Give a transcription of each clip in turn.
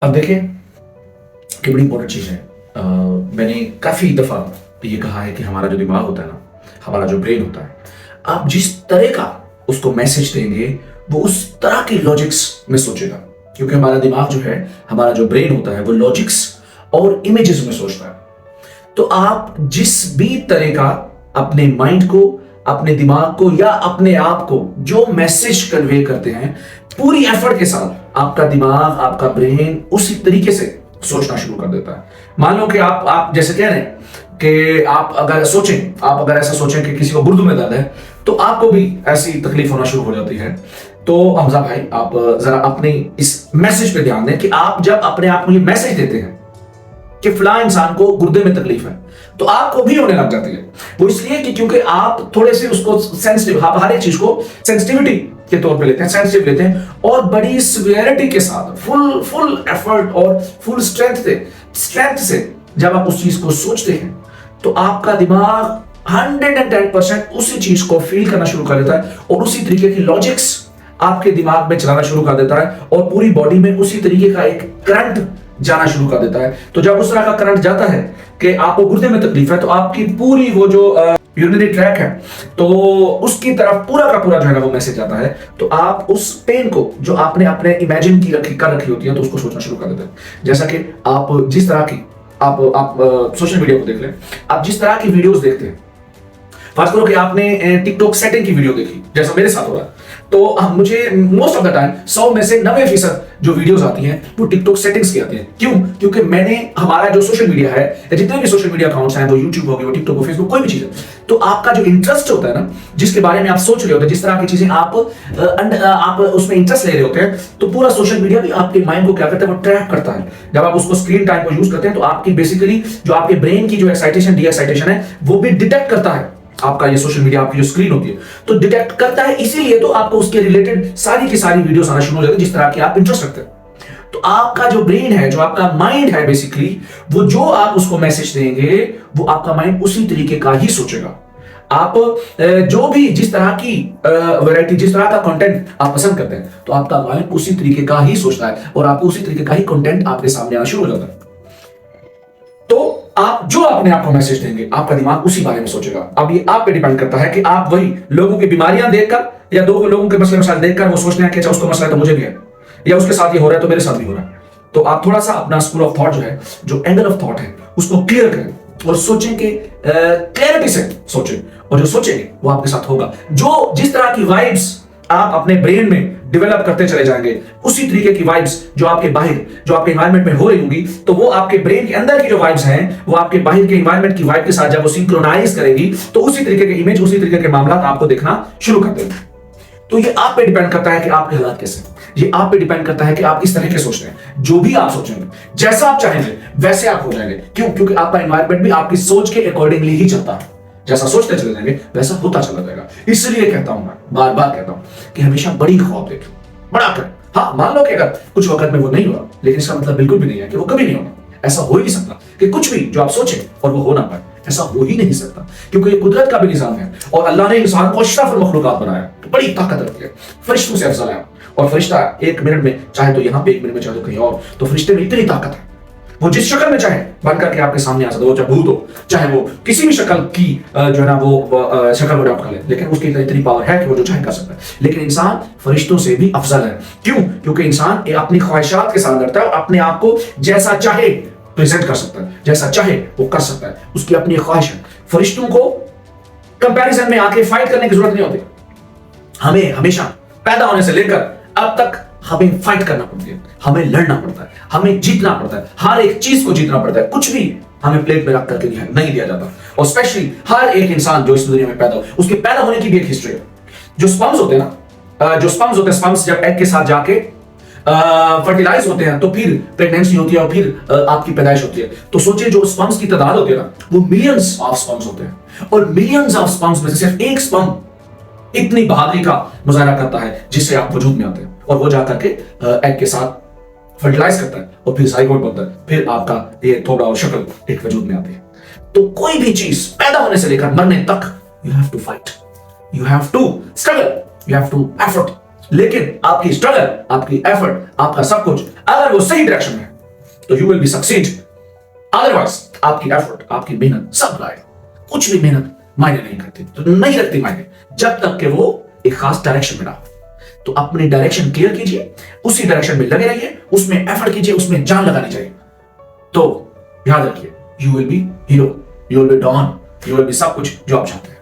अब देखें कि बड़ी इंपॉर्टेंट चीज़ है। मैंने काफ़ी दफ़ा ये कहा है कि हमारा जो दिमाग होता है ना, हमारा जो ब्रेन होता है, आप जिस तरह का उसको मैसेज देंगे वो उस तरह के लॉजिक्स में सोचेगा। क्योंकि हमारा दिमाग जो है, हमारा जो ब्रेन होता है, वो लॉजिक्स और इमेजेस में सोचता है। तो आप जिस भी तरह का अपने माइंड को, अपने दिमाग को या अपने आप को जो मैसेज कन्वे करते हैं, पूरी एफर्ट के साथ आपका दिमाग, आपका ब्रेन उसी तरीके से सोचना शुरू कर देता है। मान लो कि आप जैसे कह रहे हैं कि आप अगर ऐसा सोचें कि किसी को गुर्दे में दर्द है, तो आपको भी ऐसी तकलीफ होना शुरू हो जाती है। तो हमजा भाई, आप जरा अपने इस मैसेज पे ध्यान दें कि आप जब अपने आप को ये मैसेज देते हैं कि फला इंसान को गुर्दे में तकलीफ है, तो आपको भी होने लग जाती है। वो इसलिए कि क्योंकि आप थोड़े से उसको सेंसिटिव, आप हर एक चीज को सेंसिटिविटी के तौर पे लेते हैं, सेंसिटिव लेते हैं, और बड़ी सिवियरिटी के साथ फुल एफर्ट और फुल स्ट्रेंथ से जब आप उस चीज को सोचते हैं, तो आपका दिमाग 110% उसी चीज को फील करना शुरू कर देता है और उसी तरीके की लॉजिक्स आपके दिमाग में चलाना शुरू कर देता है और पूरी बॉडी में उसी तरीके का एक करंट जाना शुरू कर देता है। तो जब उस तरह का करंट जाता है कि आपको गुर्दे में तकलीफ है, तो आपकी पूरी वो जो यूरिनरी ट्रैक है, तो उसकी तरफ पूरा का पूरा जो है ना वो मैसेज आता है। तो आप उस पेन को जो आपने अपने इमेजिन कर रखी होती है, तो उसको सोचना शुरू कर देते हैं। जैसा कि आप जिस तरह की आप सोशल मीडिया को देख लें, आप जिस तरह की वीडियोस देखते हैं, फर्ज करो कि आपने टिकटॉक सेटिंग की वीडियो देखी, जैसा मेरे साथ हो रहा है, तो मुझे मोस्ट ऑफ द टाइम 100 में से 90% जो वीडियोस आती हैं वो टिकटॉक सेटिंग्स की आती हैं। क्यों? क्योंकि मैंने हमारा जो सोशल मीडिया है, या जितने भी सोशल मीडिया अकाउंट्स हैं, वो यूट्यूब हो गए, वो टिकटॉक हो, फेसबुक, कोई भी चीज है, तो आपका जो इंटरेस्ट होता है ना, जिसके बारे में आप सोच रहे होते हैं, जिस तरह की चीजें आप उसमें इंटरेस्ट ले रहे होते हैं, तो पूरा सोशल मीडिया भी आपके माइंड को क्या करता है, वो ट्रैप करता है। जब आप उसको स्क्रीन टाइम को यूज करते हैं, तो आपकी बेसिकली जो आपके ब्रेन की जो एक्साइटेशन डी एक्साइटेशन है, वो भी डिटेक्ट करता है आपका ये सोशल मीडिया, आपकी जो स्क्रीन होती है, तो डिटेक्ट करता है। इसीलिए तो आपको उसके रिलेटेड सारी की सारी वीडियोस आना शुरू हो जाती है जिस तरह की आप इंटरेस्ट रखते हैं। तो आपका जो ब्रेन है, जो आपका माइंड है, बेसिकली वो जो आप उसको मैसेज देंगे, वो आपका माइंड उसी तरीके का ही सोचेगा। आप जो भी जिस तरह की वैरायटी, जिस तरह का कंटेंट आप पसंद करते हैं, तो आपका माइंड उसी तरीके का ही सोचता है और आपको उसी तरीके का ही कंटेंट आपके सामने आना शुरू हो जाता है। तो आप जो अपने आप को मैसेज देंगे, आपका दिमाग उसी बारे में सोचेगा। अब ये आप पे डिपेंड करता है कि आप वही लोगों की बीमारियां देखकर या दो लोगों के मसले मसाइल देखकर वो सोचने हैं कि अच्छा उसको मसला है तो मुझे भी है, या उसके साथ ये हो रहा है तो मेरे साथ भी हो रहा है। तो आप थोड़ा सा अपना स्कूल ऑफ थॉट जो है, जो एंगल ऑफ थॉट है, उसको क्लियर करें और सोचें कि क्लैरिटी से सोचें, और जो सोचेंगे वो आपके साथ होगा। जो जिस तरह की वाइब्स आप अपने ब्रेन में डेवलप करते चले जाएंगे, उसी तरीके की वाइब्स जो आपके बाहर, जो आपके एनवायरनमेंट में हो रही होंगी, तो वो आपके ब्रेन के अंदर की जो वाइब्स हैं, वो आपके बाहर के एनवायरनमेंट की वाइब के साथ जब वो सिंक्रोनाइज करेगी, तो उसी तरीके के इमेज, उसी तरीके के मामला आपको देखना शुरू कर देंगे। तो ये आप पे डिपेंड करता है कि आपके हालात कैसे हैं। ये आप पे डिपेंड करता है कि आप किस तरह के सोच रहे हैं। जो भी आप सोचेंगे, जैसा आप चाहेंगे वैसे आप हो जाएंगे। क्यों? क्योंकि आपका एनवायरनमेंट भी आपकी सोच के अकॉर्डिंगली ही चलता है। जैसा सोचते चले जाएंगे वैसा होता चला जाएगा। इसलिए कहता हूं, मैं बार बार कहता हूं कि हमेशा बड़ी ख्वाब देखें, बड़ा करें। हाँ, मान लो कि अगर कुछ वक्त में वो नहीं हुआ, लेकिन इसका मतलब बिल्कुल भी नहीं है कि वो कभी नहीं होना। ऐसा हो ही नहीं सकता कि कुछ भी जो आप सोचें और वो हो ना पाए, ऐसा हो ही नहीं सकता, क्योंकि ये कुदरत का भी निजाम है और अल्लाह ने इंसान को अशरफुल मखलूकात बनाया, तो बड़ी ताकत रखती है, फरिश्तों से अफजल है। और फरिश्ता 1 मिनट में चाहे तो यहां पे, 1 मिनट में चाहे तो कहीं और, तो फरिश्ते में इतनी ताकत है, वो जिस शक्ल में चाहे बन करके आपके सामने आ सकता है। वो चाहे भूत हो, चाहे वो किसी भी शक्ल की जो है ना वो शक्ल वो अडॉप्ट कर ले, लेकिन उसकी इतनी पावर है कि वो जो चाहे कर सकता है। लेकिन इंसान फरिश्तों से भी अफजल है। क्यों? क्योंकि इंसान अपनी ख्वाहिशात के साथ लड़ता है और अपने आप को जैसा चाहे प्रेजेंट कर सकता है, जैसा चाहे वो कर सकता है। उसकी अपनी ख्वाहिश है। फरिश्तों को कंपैरिजन में आके फाइट करने की जरूरत नहीं होती। हमें हमेशा पैदा होने से लेकर अब तक हमें फाइट करना पड़ती है, हमें लड़ना पड़ता है, हमें जीतना पड़ता है, हर एक चीज को जीतना पड़ता है। कुछ भी हमें प्लेट में रख करके नहीं दिया जाता। और स्पेशली हर एक इंसान जो इस दुनिया में पैदा हो, उसके पैदा होने की भी एक हिस्ट्री है। जो स्पर्म्स होते हैं ना, स्पर्म्स जब एग के साथ जाके फर्टिलाइज होते हैं, तो फिर प्रेगनेंसी होती है और फिर आपकी पैदाइश होती है। तो सोचिए, जो स्पर्म्स की तादाद होती है ना, वो मिलियंस ऑफ स्पर्म्स होते हैं, और मिलियंस ऑफ स्पर्म्स में से सिर्फ एक स्पर्म इतनी बहादुरी का मुजाहरा करता है जिससे आप वजूद में आते हैं, और वो जाकर के एग के साथ फर्टिलाइज करता है और फिर जाइगोट बनता है, फिर आपका ये थोड़ा और शक्ल एक वजूद में आती है। तो कोई भी चीज पैदा होने से लेकर मरने तक, you have to fight, you have to struggle, you have to effort. लेकिन आपकी स्ट्रगल, आपकी एफर्ट, आपका सब कुछ अगर वो सही डायरेक्शन में है, तो you will B succeed. Otherwise आपकी एफर्ट, आपकी मेहनत सब गायब। कुछ भी मेहनत मायने नहीं करती, तो नहीं रखती मायने जब तक कि वो एक खास डायरेक्शन में ना हो। तो अपनी डायरेक्शन क्लियर कीजिए, उसी डायरेक्शन में लगे रहिए, उसमें एफर्ट कीजिए, उसमें जान लगानी चाहिए। तो याद रखिए, you will be hero, you will be don, you will be सब कुछ जो आप चाहते हैं।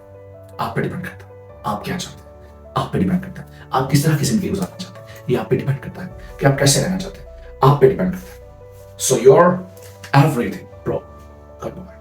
आप पे डिपेंड करता है आप क्या चाहते हैं, आप पे डिपेंड करता है आप किस तरह की जिंदगी गुजारना चाहते हैं। ये आप पे डिपेंड करता है कि आप कैसे रहना चाहते हैं, आप पे डिपेंड करता है। So your everything bro. Good bye.